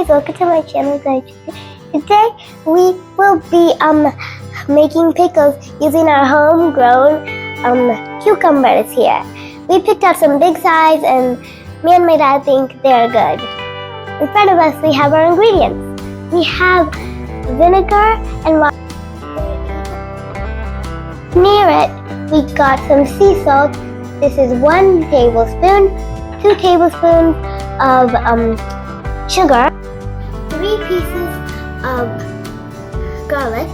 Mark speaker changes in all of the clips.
Speaker 1: guys, welcome to my channel guys. Today we will be making pickles using our homegrown cucumbers here. We picked up some big size and me and my dad think they're good. In front of us we have our ingredients. We have vinegar and water. Near it we got some sea salt. This is 1 tablespoon, 2 tablespoons of sugar, 3 pieces of garlic,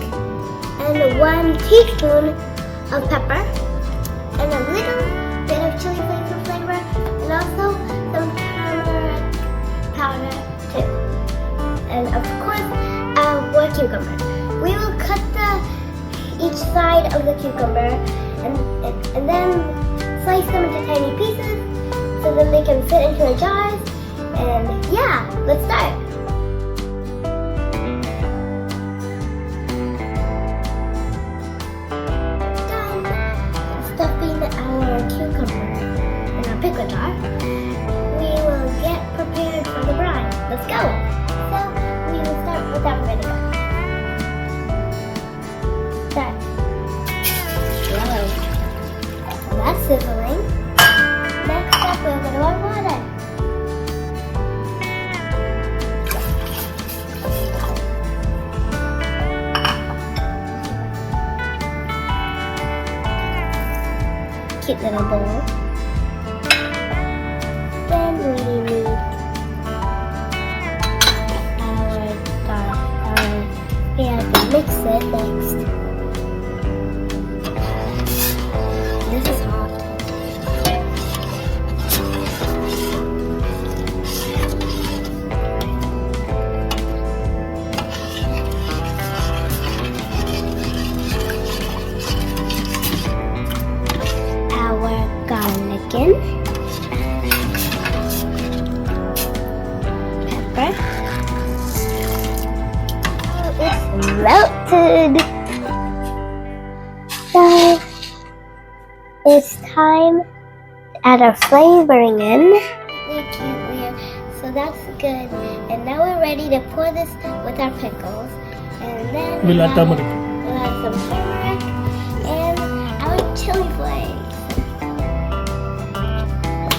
Speaker 1: and 1 teaspoon of pepper, and a little bit of chili flakes for flavor, and also some turmeric powder too. And of course, 1 cucumber. We will cut each side of the cucumber and then slice them into tiny pieces so that they can fit into the jars. And yeah, let's start. Done stuffing our cucumber in our pickle jar. We will get prepared for the brine. Let's go. So we will start with our vinegar. Start. Whoa. So that's sizzling. Next up, we're going to add water. Cute little bowl. Then we need our garlic. We have to mix it next. This is hot. Our garlic in, pepper. Oh, it's melted. So it's time to add our flavoring in. So that's good. And now we're ready to pour this with our pickles. And then
Speaker 2: we'll add turmeric.
Speaker 1: We'll add some turmeric and our chili flakes.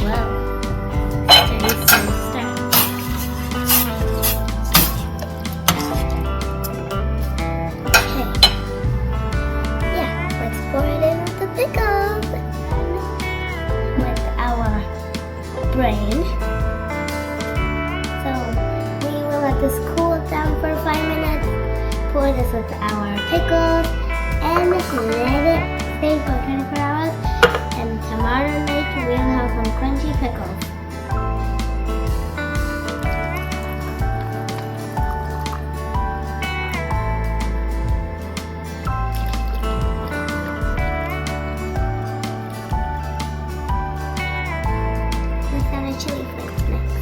Speaker 1: Wow. Okay. Yeah, let's pour it in with the pickles. With our brain. So we will let this cool down for 5 minutes. Pour this with our pickles and let it stay for 24 hours. And tomorrow night we'll have some crunchy pickles. Let's add our chili flakes next.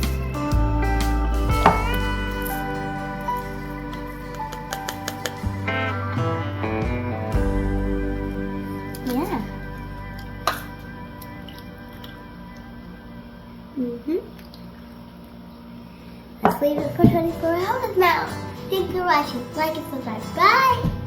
Speaker 1: Yeah. Let's leave it for 24 hours now. Thanks for watching. Like and subscribe. Bye!